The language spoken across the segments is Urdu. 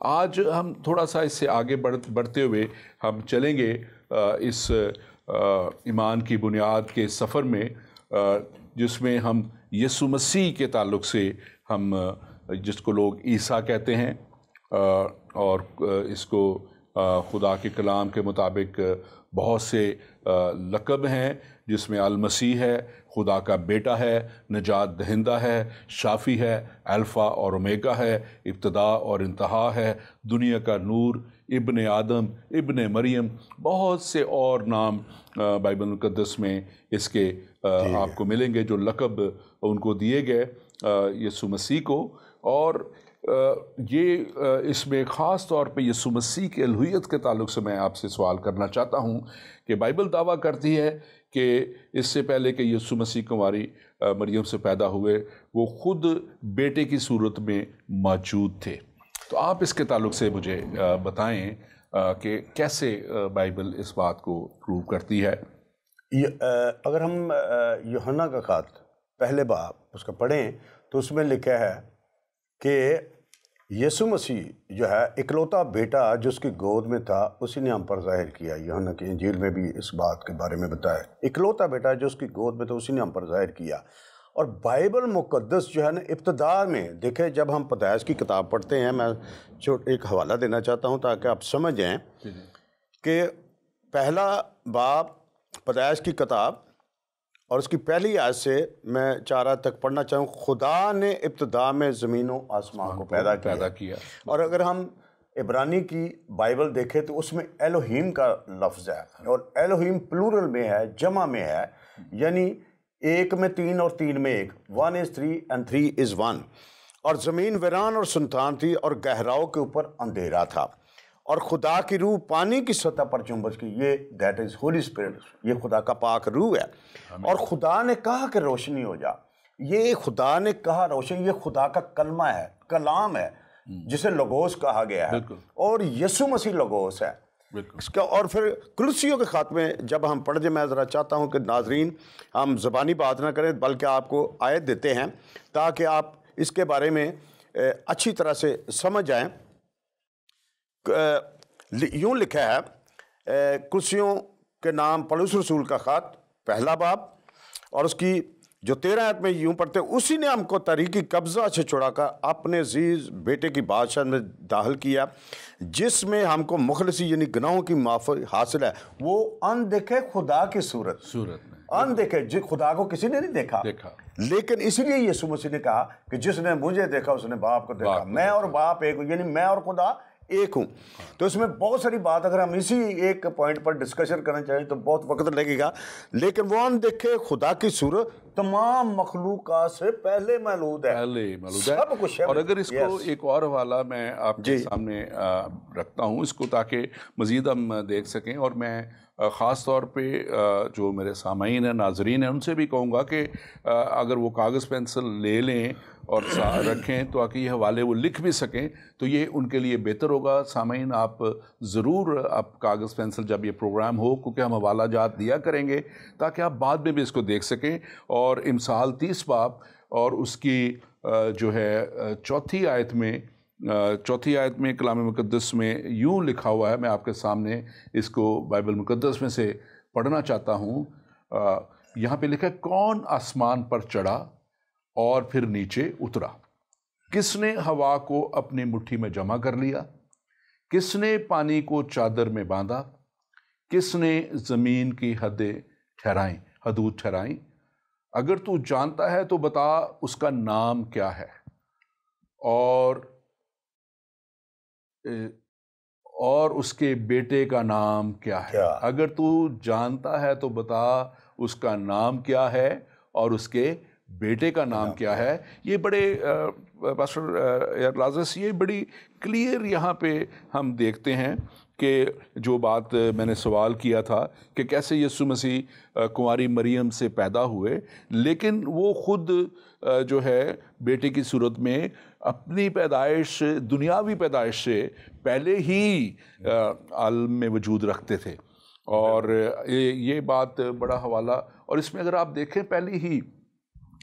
آج ہم تھوڑا سا اس سے آگے بڑھتے ہوئے ہم چلیں گے اس ایمان کی بنیاد کے سفر میں، جس میں ہم یسوع مسیح کے تعلق سے ہم جس کو لوگ عیسیٰ کہتے ہیں، اور اس کو خدا کے کلام کے مطابق بہت سے لقب ہیں، جس میں المسیح ہے، خدا کا بیٹا ہے، نجات دہندہ ہے، شافی ہے، الفا اور اومیگا ہے، ابتدا اور انتہا ہے، دنیا کا نور، ابن آدم، ابن مریم، بہت سے اور نام بائبل مقدس میں اس کے آپ کو ملیں گے، جو لقب ان کو دیے گئے یسوع مسیح کو۔ اور یہ اس میں خاص طور پہ یسوع مسیح کے الوہیت کے تعلق سے میں آپ سے سوال کرنا چاہتا ہوں کہ بائبل دعویٰ کرتی ہے کہ اس سے پہلے کہ یسوع مسیح کنواری مریم سے پیدا ہوئے، وہ خود بیٹے کی صورت میں موجود تھے۔ تو آپ اس کے تعلق سے مجھے بتائیں کہ کیسے بائبل اس بات کو پروو کرتی ہے۔ اگر ہم یوحنا کا خط پہلے باب اس کا پڑھیں تو اس میں لکھا ہے کہ یسوع مسیح جو ہے اکلوتا بیٹا جو اس کی گود میں تھا، اسی نے ہم پر ظاہر کیا۔ یوحنا کی انجیل میں بھی اس بات کے بارے میں بتایا، اکلوتا بیٹا جو اس کی گود میں تھا اسی نے ہم پر ظاہر کیا۔ اور بائبل مقدس جو ہے نا، ابتدا میں دیکھیں، جب ہم پیدائش کی کتاب پڑھتے ہیں، میں ایک حوالہ دینا چاہتا ہوں تاکہ آپ سمجھیں کہ پہلا باب پیدائش کی کتاب اور اس کی پہلی آیت سے میں 4 آیت تک پڑھنا چاہوں۔ خدا نے ابتدا میں زمین و آسمان کو پیدا کیا۔ اور اگر ہم عبرانی کی بائبل دیکھیں تو اس میں الوہیم کا لفظ ہے، اور الوہیم پلورل میں ہے، جمع میں ہے، یعنی 1 میں 3 اور 3 میں 1، 1 is 3 and 3 is 1۔ اور زمین ویران اور سنتان تھی اور گہراؤں کے اوپر اندھیرا تھا، اور خدا کی روح پانی کی سطح پر جنبش کی۔ یہ دیٹ از ہولی اسپرٹ، یہ خدا کا پاک روح ہے۔ اور خدا نے کہا کہ روشنی ہو جا۔ یہ خدا نے کہا روشنی، یہ خدا کا کلمہ ہے، کلام ہے، جسے لوگوس کہا گیا ہے، اور یسوع مسیح لوگوس ہے اس کا۔ اور پھر کلوسیوں کے خط میں جب ہم پڑھ جائیں، میں ذرا چاہتا ہوں کہ ناظرین ہم زبانی بات نہ کریں بلکہ آپ کو آیت دیتے ہیں تاکہ آپ اس کے بارے میں اچھی طرح سے سمجھ جائیں۔ یوں لکھا ہے کلوسیوں کے نام پولس رسول کا خط پہلا باب اور اس کی جو 13 آیت میں یوں پڑھتے ہیں، اسی نے ہم کو تاریکی قبضہ سے چھڑا کر اپنے عزیز بیٹے کی بادشاہ میں داخل کیا، جس میں ہم کو مخلصی یعنی گناہوں کی معافی حاصل ہے۔ وہ ان دیکھے خدا کی صورت میں، ان دیکھے خدا کو کسی نے نہیں دیکھا، لیکن اسی لیے یسوع مسیح نے کہا کہ جس نے مجھے دیکھا اس نے باپ کو دیکھا۔ میں اور باپ ایک ہوں، یعنی میں اور خدا ایک ہوں۔ تو اس میں بہت ساری بات اگر ہم اسی ایک پوائنٹ پر ڈسکشن کرنا چاہیں تو بہت وقت لگے گا، لیکن وہ ان دیکھے خدا کی صورت تمام مخلوقات سے پہلے مولود ہے، سب کچھ ہے۔ اور اگر اس کو ایک اور حوالہ میں آپ کے سامنے رکھتا ہوں اس کو تاکہ مزید ہم دیکھ سکیں، اور میں خاص طور پہ جو میرے سامعین ہیں، ناظرین ہیں، ان سے بھی کہوں گا کہ اگر وہ کاغذ پینسل لے لیں اور رکھیں تو تاکہ یہ حوالے وہ لکھ بھی سکیں تو یہ ان کے لیے بہتر ہوگا۔ سامعین آپ ضرور آپ کاغذ پینسل جب یہ پروگرام ہو، کیونکہ ہم حوالہ جات دیا کریں گے تاکہ آپ بعد میں بھی اس کو دیکھ سکیں۔ اور امثال 30 باب اور اس کی جو ہے چوتھی آیت میں کلام مقدس میں یوں لکھا ہوا ہے، میں آپ کے سامنے اس کو بائبل مقدس میں سے پڑھنا چاہتا ہوں۔ یہاں پہ لکھا ہے، کون آسمان پر چڑھا اور پھر نیچے اترا؟ کس نے ہوا کو اپنی مٹھی میں جمع کر لیا؟ کس نے پانی کو چادر میں باندھا؟ کس نے زمین کی حدود ٹھہرائیں؟ اگر تو جانتا ہے تو بتا اس کا نام کیا ہے، اور اس کے بیٹے کا نام کیا ہے۔ اگر تو جانتا ہے تو بتا اس کا نام کیا ہے اور اس کے بیٹے کا نام کیا ہے۔ یہ بڑے پاسٹر لازرس، یہ بڑی کلیئر یہاں پہ ہم دیکھتے ہیں کہ جو بات میں نے سوال کیا تھا کہ کیسے یسوع مسیح کنواری مریم سے پیدا ہوئے، لیکن وہ خود جو ہے بیٹے کی صورت میں اپنی پیدائش، دنیاوی پیدائش سے پہلے ہی عالم میں وجود رکھتے تھے۔ اور یہ بات بڑا حوالہ، اور اس میں اگر آپ دیکھیں پہلی ہی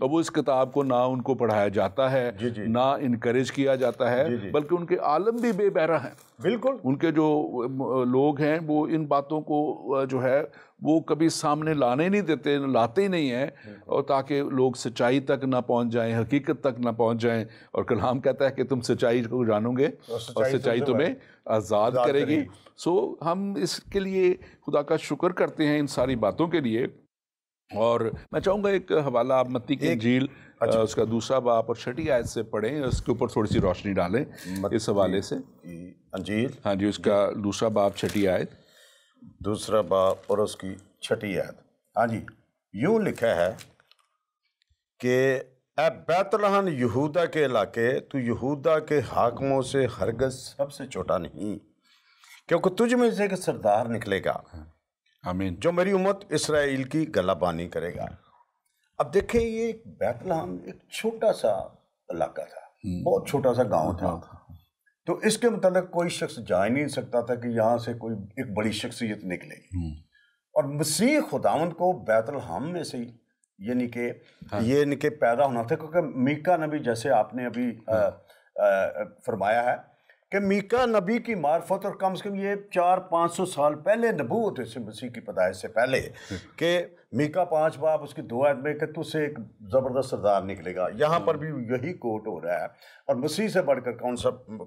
اور وہ اس کتاب کو نہ ان کو پڑھایا جاتا ہے، نہ انکریج کیا جاتا ہے، بلکہ ان کے عالم بھی بے بہرا ہیں۔ بالکل ان کے جو لوگ ہیں وہ ان باتوں کو جو ہے وہ کبھی سامنے لانے نہیں دیتے، لاتے ہی نہیں ہیں، اور تاکہ لوگ سچائی تک نہ پہنچ جائیں، حقیقت تک نہ پہنچ جائیں۔ اور کلام کہتا ہے کہ تم سچائی کو جانو گے اور سچائی تمہیں آزاد کرے گی۔ سو ہم اس کے لیے خدا کا شکر کرتے ہیں ان ساری باتوں کے لیے۔ اور میں چاہوں گا ایک حوالہ آپ متی کی انجیل اس کا 2 باب اور 6 آیت سے پڑھیں، اس کے اوپر تھوڑی سی روشنی ڈالیں اس حوالے سے۔ انجیل، ہاں جی، اس کا 2 باب 6 آیت۔ 2 باب اور اس کی 6 آیت۔ ہاں جی، یوں لکھا ہے کہ اے بیت لحم یہودا کے علاقے، تو یہودا کے حاکموں سے ہرگز سب سے چھوٹا نہیں، کیونکہ تجھ میں سے ایک سردار نکلے گا آمین، جو میری امت اسرائیل کی گلہ بانی کرے گا۔ اب دیکھیں، یہ بیت لحم ایک چھوٹا سا علاقہ تھا، بہت چھوٹا سا گاؤں تھا، تو اس کے متعلق کوئی شخص جا ہی نہیں سکتا تھا کہ یہاں سے کوئی ایک بڑی شخصیت نکلے گی۔ اور مسیح خداوند کو بیت لحم میں سے یعنی کہ پیدا ہونا تھا، کیونکہ میکا نبی، جیسے آپ نے ابھی فرمایا ہے کہ میکا نبی کی معرفت، اور کم سے کم یہ 400-500 سال پہلے نبوت ہے مسیح کی پیدائش سے پہلے، کہ میکا 5 باب اس کی 2 آیت میں کہ تجھ سے ایک زبردست سردار نکلے گا۔ یہاں پر بھی یہی کوٹ ہو رہا ہے، اور مسیح سے بڑھ کر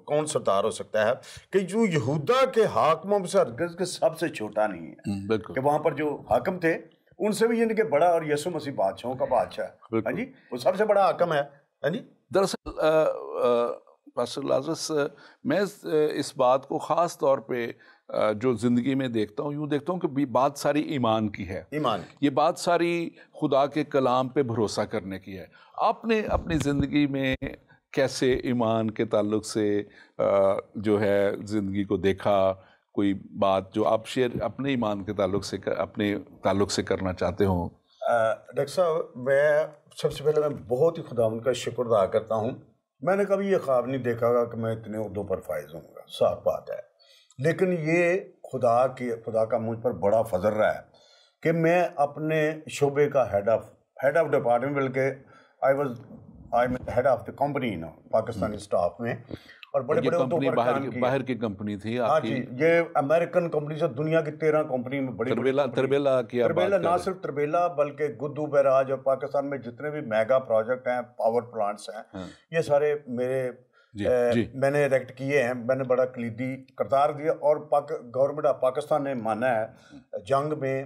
کون سردار ہو سکتا ہے کہ جو یہودا کے حاکموں میں سے ہرگز کے سب سے چھوٹا نہیں ہے، کہ وہاں پر جو حاکم تھے ان سے بھی یعنی کہ بڑا، اور یسوع مسیح بادشاہوں کا بادشاہ ہے، ہاں جی، وہ سب سے بڑا حاکم ہے، ہاں جی۔ دراصل پاسٹر لازرس، میں اس بات کو خاص طور پہ جو زندگی میں دیکھتا ہوں، یوں دیکھتا ہوں کہ بات ساری ایمان کی ہے، یہ بات ساری خدا کے کلام پہ بھروسہ کرنے کی ہے۔ آپ نے اپنی زندگی میں کیسے ایمان کے تعلق سے جو ہے زندگی کو دیکھا؟ کوئی بات جو آپ شیئر اپنے ایمان کے تعلق سے کرنا چاہتے ہوں؟ ڈاکٹر صاحب، میں سب سے پہلے بہت ہی خداوند کا شکر ادا کرتا ہوں۔ میں نے کبھی یہ خواب نہیں دیکھا گا کہ میں اتنے عہدوں پر فائز ہوں گا، صاف بات ہے، لیکن یہ خدا کا مجھ پر بڑا فضل رہا ہے کہ میں اپنے شعبے کا ہیڈ آف ڈپارٹمنٹ، بلکہ I am head of the company نا، پاکستانی اسٹاف میں، اور بڑے بڑے عہدوں پر کام کیا۔ باہر کی کمپنی تھی؟ ہاں جی، یہ امریکن کمپنی سے، دنیا کی 13 کمپنی میں بڑی، تربیلا، نہ صرف تربیلا بلکہ گدو بیراج، اور پاکستان میں جتنے بھی میگا پروجیکٹ ہیں، پاور پلانٹس ہیں، یہ سارے میں نے ایکٹ کیے ہیں، میں نے بڑا کلیدی کردار دیا، اور گورنمنٹ آف پاکستان نے مانا ہے جنگ میں،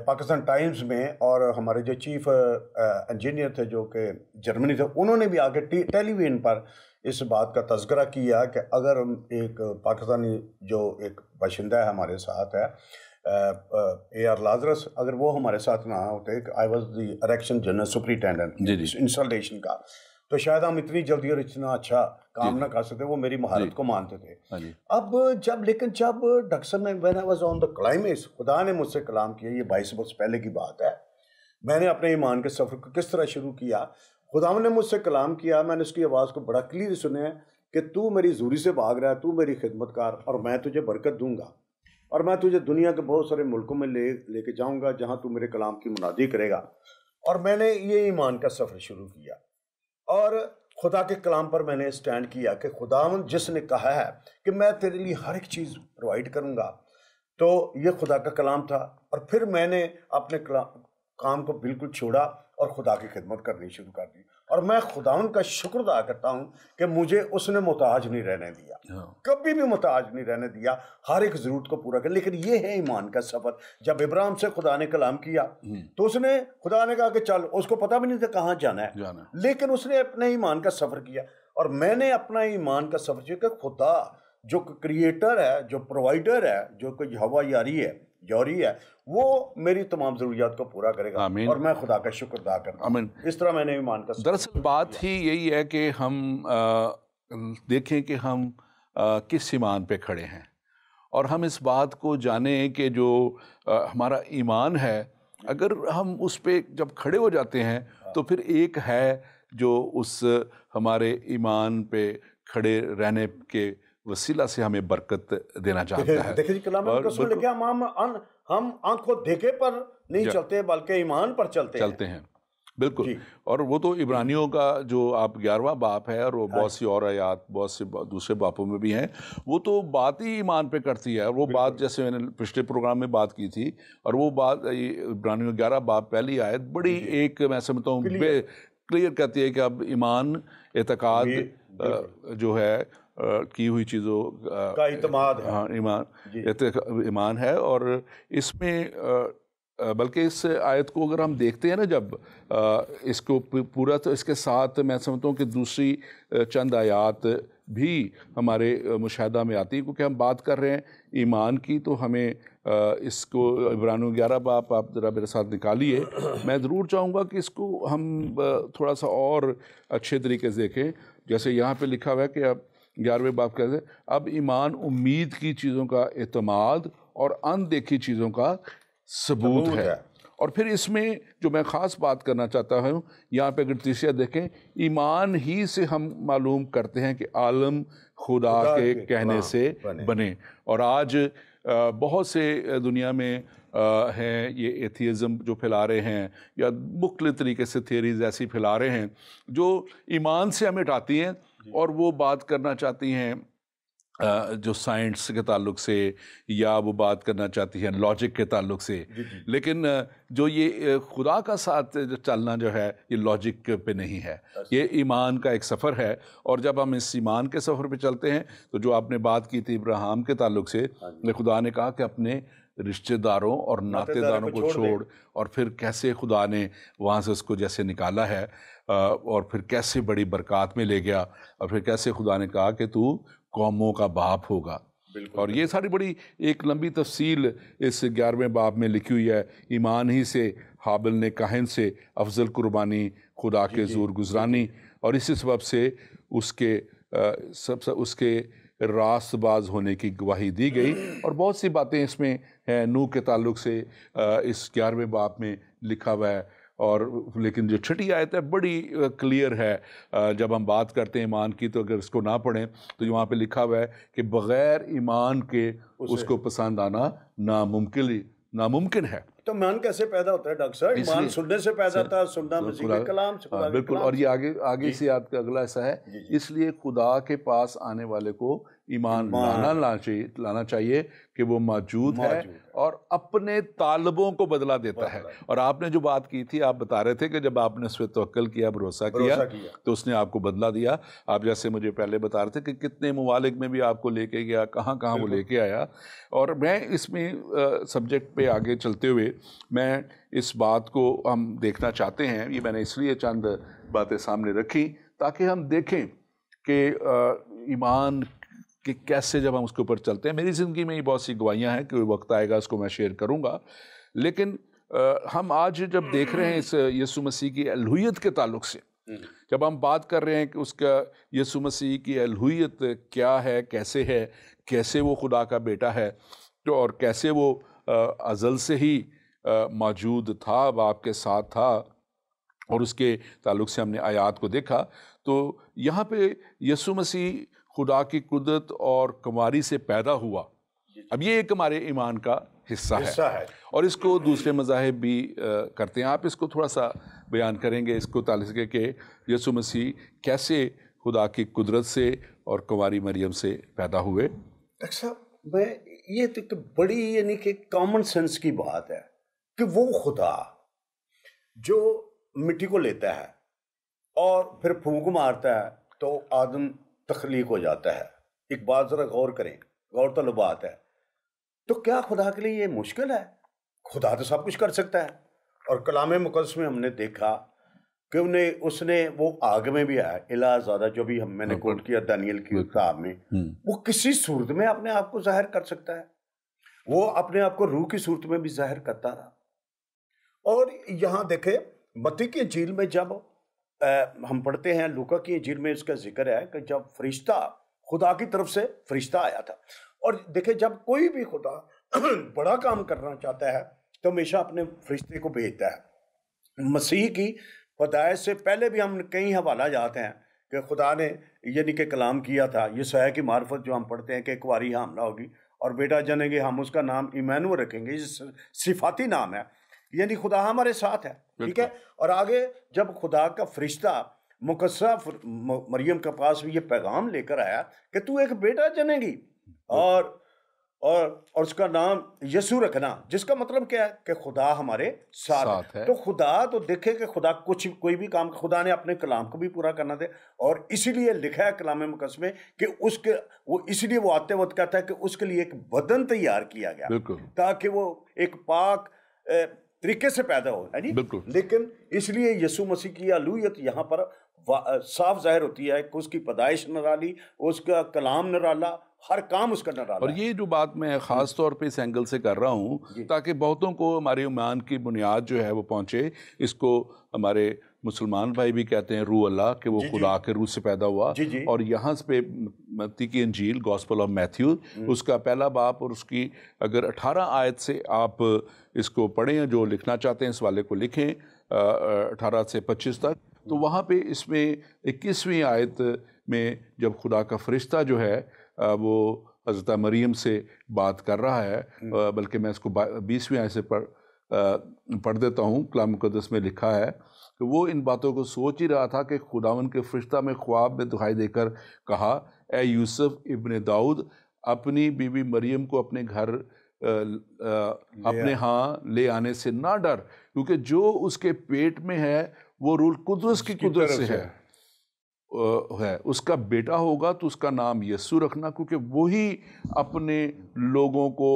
پاکستان ٹائمز میں، اور ہمارے جو چیف انجینئر تھے جو کہ جرمنی تھے، انہوں نے بھی آگے ٹیلی ویژن پر اس بات کا تذکرہ کیا کہ اگر ایک پاکستانی جو ایک باشندہ ہے ہمارے ساتھ ہے، اے آر لازرس، اگر وہ ہمارے ساتھ نہ ہوتے، کہ I was the erection general superintendent installation کا، تو شاید ہم اتنی جلدی اور اتنا اچھا کام نہ کر سکتے۔ وہ میری مہارت کو مانتے تھے۔ اب جب ڈاکٹر صاحب میں when I was on the climax، خدا نے مجھ سے کلام کیا، یہ 22 برس پہلے کی بات ہے، میں نے اپنے ایمان کے سفر کو کس طرح شروع کیا، خدا نے مجھ سے کلام کیا، میں نے اس کی آواز کو بڑا کلیئر سنا ہے کہ تو میری حضوری سے بھاگ رہا ہے، تو میری خدمت کار، اور میں تجھے برکت دوں گا، اور میں تجھے دنیا کے بہت سارے ملکوں میں لے کے جاؤں گا جہاں تو میرے کلام کی منادی کرے گا۔ اور میں نے یہ ایمان کا سفر شروع کیا، اور خدا کے کلام پر میں نے اسٹینڈ کیا کہ خداوند جس نے کہا ہے کہ میں تیرے لیے ہر ایک چیز پرووائڈ کروں گا، تو یہ خدا کا کلام تھا۔ اور پھر میں نے اپنے کام کو بالکل چھوڑا اور خدا کی خدمت کرنی شروع کر دی، اور میں خداوند کا شکر ادا کرتا ہوں کہ مجھے اس نے محتاج نہیں رہنے دیا، کبھی بھی محتاج نہیں رہنے دیا، ہر ایک ضرورت کو پورا کر۔ لیکن یہ ہے ایمان کا سفر۔ جب ابراہیم سے خدا نے کلام کیا تو خدا نے کہا کہ چل، اس کو پتہ بھی نہیں تھا کہاں جانا ہے، لیکن اس نے اپنے ایمان کا سفر کیا، اور میں نے اپنا ایمان کا سفر کیا کہ خدا جو کریٹر ہے، جو پرووائڈر ہے، جو کوئی ہوا یاری ہے، وہ میری تمام ضروریات کو پورا کرے گا، اور میں خدا کا شکر ادا کرتا ہوں۔ اس طرح میں نے ایمان کا سفر۔ دراصل بات ہی یہی ہے کہ ہم دیکھیں کہ ہم کس ایمان پہ کھڑے ہیں، اور ہم اس بات کو جانیں کہ جو ہمارا ایمان ہے، اگر ہم اس پہ جب کھڑے ہو جاتے ہیں تو پھر ایک ہے جو اس ہمارے ایمان پہ کھڑے رہنے کے وسیلہ سے ہمیں برکت دینا چاہتا ہے۔ دیکھیں جی، کلام کا سن لے، ہم آنکھوں دیکھے پر نہیں چلتے بلکہ ایمان پر چلتے ہیں۔ بالکل. اور وہ تو عبرانیوں کا جو آپ 11واں باپ ہے اور وہ بہت سی اور آیات بہت سے دوسرے باپوں میں بھی ہیں, وہ تو بات ہی ایمان پہ کرتی ہے. اور وہ بات جیسے میں نے پچھلے پروگرام میں بات کی تھی, اور وہ بات عبرانیوں 11 باپ پہلی آیت بڑی ایک میں سمجھتا ہوں کلیئر کہتی ہے کہ اب ایمان اعتقاد جو ہے کی ہوئی چیزوں کا اعتماد ہے. ہاں ایمان ہے. اور اس میں بلکہ اس آیت کو اگر ہم دیکھتے ہیں نا جب اس کو پورا, تو اس کے ساتھ میں سمجھتا ہوں کہ دوسری چند آیات بھی ہمارے مشاہدہ میں آتی ہیں, کیونکہ ہم بات کر رہے ہیں ایمان کی. تو ہمیں اس کو عبرانیوں 11 باپ آپ ذرا میرے ساتھ نکالیے. میں ضرور چاہوں گا کہ اس کو ہم تھوڑا سا اور اچھے طریقے سے دیکھیں. جیسے یہاں پہ لکھا ہوا ہے کہ اب 11ویں باپ کہتے ہیں اب ایمان امید کی چیزوں کا اعتماد اور اندیکھی چیزوں کا ثبوت ہے. اور پھر اس میں جو میں خاص بات کرنا چاہتا ہوں, یہاں پہ اگر تیسرا دیکھیں, ایمان ہی سے ہم معلوم کرتے ہیں کہ عالم خدا کے کہنے سے بنے. اور آج بہت سے دنیا میں ہیں یہ ایتھیزم جو پھیلا رہے ہیں, یا مختلف طریقے سے تھیوریز ایسی پھیلا رہے ہیں جو ایمان سے ہمیں ہٹاتی ہیں, اور وہ بات کرنا چاہتی ہیں جو سائنس کے تعلق سے, یا وہ بات کرنا چاہتی ہے لاجک کے تعلق سے. لیکن جو یہ خدا کا ساتھ چلنا جو ہے یہ لاجک پہ نہیں ہے, یہ ایمان کا ایک سفر ہے. اور جب ہم اس ایمان کے سفر پہ چلتے ہیں تو جو آپ نے بات کی تھی ابراہیم کے تعلق سے, خدا نے کہا کہ اپنے رشتہ داروں اور ناطے داروں کو چھوڑ, اور پھر کیسے خدا نے وہاں سے اس کو جیسے نکالا ہے, اور پھر کیسے بڑی برکات میں لے گیا, اور پھر کیسے خدا نے کہا کہ تو قوموں کا باپ ہوگا. اور یہ ساری بڑی ایک لمبی تفصیل اس 11ویں باب میں لکھی ہوئی ہے. ایمان ہی سے حابل نے کاہن سے افضل قربانی خدا کے زور گزرانی, اور اسی سبب سے اس کے راست باز ہونے کی گواہی دی گئی. اور بہت سی باتیں اس میں ہیں نوح کے تعلق سے اس 11ویں باب میں لکھا ہوا ہے. اور لیکن جو چھٹی آیت ہے بڑی کلیئر ہے. جب ہم بات کرتے ہیں ایمان کی, تو اگر اس کو نہ پڑھیں تو وہاں پہ لکھا ہوا ہے کہ بغیر ایمان کے اس کو پسند آنا ناممکن ہے. تو ایمان کیسے پیدا ہوتا ہے ڈاکٹر صاحب؟ ایمان سننے سے پیدا ہوتا ہے, سننا مسیح کے کلام سے. بالکل. اور یہ آگے سے آیت کا اگلا ایسا ہے, اس لیے خدا کے پاس آنے والے کو ایمان لانا چاہیے کہ وہ موجود ہے اور اپنے طالبوں کو بدلہ دیتا ہے. اور آپ نے جو بات کی تھی, آپ بتا رہے تھے کہ جب آپ نے اس پہ توکل کیا, بھروسہ کیا, تو اس نے آپ کو بدلہ دیا. آپ جیسے مجھے پہلے بتا رہے تھے کہ کتنے ممالک میں بھی آپ کو لے کے گیا, کہاں وہ لے کے آیا. اور میں اس میں سبجیکٹ پہ آگے چلتے ہوئے میں اس بات کو ہم دیکھنا چاہتے ہیں. یہ میں نے اس لیے چند باتیں سامنے رکھی تاکہ ہم دیکھیں کہ ایمان کہ کیسے جب ہم اس کے اوپر چلتے ہیں. میری زندگی میں یہ بہت سی گواہیاں ہیں, کہ وقت آئے گا اس کو میں شیئر کروں گا. لیکن ہم آج جب دیکھ رہے ہیں اس یسوع مسیح کی الوہیت کے تعلق سے, جب ہم بات کر رہے ہیں کہ اس کا یسوع مسیح کی الوہیت کیا ہے, کیسے ہے, کیسے وہ خدا کا بیٹا ہے, اور کیسے وہ ازل سے ہی موجود تھا, باپ کے ساتھ تھا, اور اس کے تعلق سے ہم نے آیات کو دیکھا. تو یہاں پہ یسوع مسیح خدا کی قدرت اور کماری سے پیدا ہوا. اب یہ ایک ہمارے ایمان کا حصہ ہے, اور اس کو دوسرے مذاہب بھی کرتے ہیں. آپ اس کو تھوڑا سا بیان کریں گے, اس کو تعلق سے کہ یسوع مسیح کیسے خدا کی قدرت سے اور کنواری مریم سے پیدا ہوئے. ڈاکٹر صاحب, یہ تو بڑی یعنی کہ کامن سینس کی بات ہے کہ وہ خدا جو مٹی کو لیتا ہے اور پھر پھونک مارتا ہے تو آدم تخلیق ہو جاتا ہے. ایک بات ذرا غور کریں, غور طلب بات ہے. تو کیا خدا کے لیے یہ مشکل ہے؟ خدا تو سب کچھ کر سکتا ہے. اور کلام مقدس میں ہم نے دیکھا کہ اس نے وہ آگ میں بھی آیا, الہ زادہ جو بھی میں نے کوٹ کیا دانیل کی کتاب میں, وہ کسی صورت میں اپنے آپ کو ظاہر کر سکتا ہے. وہ اپنے آپ کو روح کی صورت میں بھی ظاہر کرتا رہا. اور یہاں دیکھیں متی کی انجیل میں جب ہم پڑھتے ہیں, لوکا کی انجیل میں اس کا ذکر ہے کہ جب فرشتہ, خدا کی طرف سے فرشتہ آیا تھا. اور دیکھیں جب کوئی بھی خدا بڑا کام کرنا چاہتا ہے تو ہمیشہ اپنے فرشتے کو بھیجتا ہے. مسیح کی پیدائش سے پہلے بھی ہم کئی حوالہ جاتے ہیں کہ خدا نے یعنی کہ کلام کیا تھا. یسوع کی معرفت جو ہم پڑھتے ہیں کہ ایک واری حاملہ ہوگی اور بیٹا جنیں گے, ہم اس کا نام ایمانوئیل رکھیں گے. یہ صفاتی نام ہے یعنی خدا ہمارے ساتھ ہے، ٹھیک ہے. اور آگے جب خدا کا فرشتہ مقدسہ مریم کے پاس یہ پیغام لے کر آیا کہ تو ایک بیٹا جنے گی اور اس کا نام یسوع رکھنا، جس کا مطلب کیا ہے کہ خدا ہمارے ساتھ ہے. تو خدا تو دیکھے کہ خدا کوئی بھی کام خدا نے اپنے کلام کو بھی پورا کرنا دے، اور اسی لیے لکھا ہے کلام مقدس میں کہ اس لیے وہ آتے وقت کہتا ہے کہ اس کے لیے ایک بدن تیار کیا گیا تاکہ وہ ایک پاک طریقے سے پیدا ہو. لیکن اس لیے یسوع مسیح کی الوہیت یہاں پر صاف ظاہر ہوتی ہے کہ اس کی پیدائش نرالی، اس کا کلام نرالا، ہر کام اس کا نرالا. اور یہ جو بات میں خاص طور پہ اس اینگل سے کر رہا ہوں تاکہ بہتوں کو ہمارے ایمان کی بنیاد جو ہے وہ پہنچے. اس کو ہمارے مسلمان بھائی بھی کہتے ہیں روح اللہ، کہ وہ خدا کے روح سے پیدا ہوا. اور یہاں پہ متی کی انجیل گوسپل آف میتھیو اس کا پہلا باب اور اس کی اگر 18 آیت سے آپ اس کو پڑھیں، جو لکھنا چاہتے ہیں اس والے کو لکھیں 18 سے 25 تک، تو وہاں پہ اس میں 21ویں آیت میں جب خدا کا فرشتہ جو ہے وہ حضرت مریم سے بات کر رہا ہے، بلکہ میں اس کو 20ویں آیت سے پڑھ دیتا ہوں. کلام مقدس میں لکھا ہے کہ وہ ان باتوں کو سوچ ہی رہا تھا کہ خداوند کے فرشتہ میں خواب میں دکھائی دے کر کہا، اے یوسف ابن داؤد، اپنی بیوی مریم کو اپنے گھر اپنے ہاں لے آنے سے نہ ڈر، کیونکہ جو اس کے پیٹ میں ہے وہ روح القدس کی قدرت سے ہے. اس کا بیٹا ہوگا تو اس کا نام یسوع رکھنا، کیونکہ وہی اپنے لوگوں کو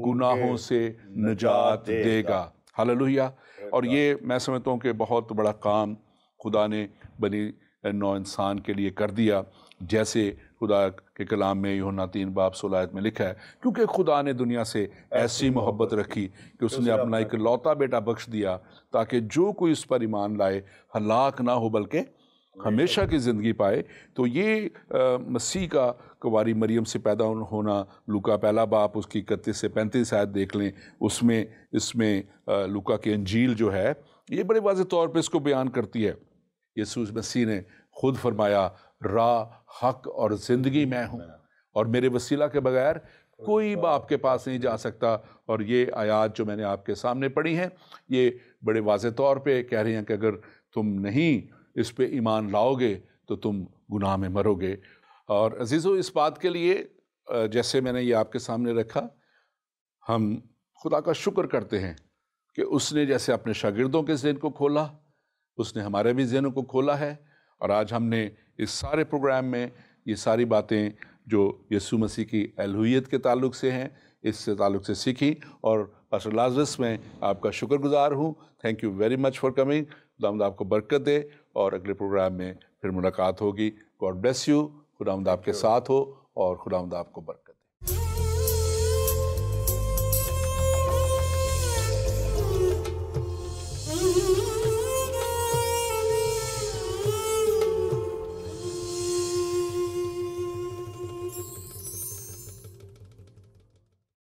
گناہوں سے نجات دے گا. ہاللویا. اور یہ میں سمجھتا ہوں کہ بہت بڑا کام خدا نے بنی نو انسان کے لیے کر دیا، جیسے خدا کے کلام میں یوحنا 3:16 میں لکھا ہے، کیونکہ خدا نے دنیا سے ایسی محبت رکھی کہ اس نے اپنا ایک لوتا بیٹا بخش دیا تاکہ جو کوئی اس پر ایمان لائے ہلاک نہ ہو بلکہ ہمیشہ کی زندگی پائے. تو یہ مسیح کا کنواری مریم سے پیدا ہونا، لوکا پہلا باب اس کی 31 سے 35 آیت دیکھ لیں، اس میں لوکا کی انجیل جو ہے یہ بڑے واضح طور پہ اس کو بیان کرتی ہے. یسوع مسیح نے خود فرمایا، راہ، حق اور زندگی میں ہوں، اور میرے وسیلہ کے بغیر کوئی باپ کے پاس نہیں جا سکتا. اور یہ آیات جو میں نے آپ کے سامنے پڑھی ہیں یہ بڑے واضح طور پہ کہہ رہی ہیں کہ اگر تم نہیں اس پہ ایمان لاؤ گے تو تم گناہ میں مرو گے. اور عزیزو، اس بات کے لیے جیسے میں نے یہ آپ کے سامنے رکھا، ہم خدا کا شکر کرتے ہیں کہ اس نے جیسے اپنے شاگردوں کے ذہن کو کھولا، اس نے ہمارے بھی ذہنوں کو کھولا ہے. اور آج ہم نے اس سارے پروگرام میں یہ ساری باتیں جو یسوع مسیح کی الوہیت کے تعلق سے ہیں، اس سے تعلق سے سیکھی. اور پاسٹر لازرس میں آپ کا شکر گزار ہوں. Thank you very much for coming. خداوند آپ کو برکت دے، اور اگلے پروگرام میں پھر ملاقات ہوگی. God bless you. خداوند آپ کے ساتھ ہو، اور خداوند آپ کو برکت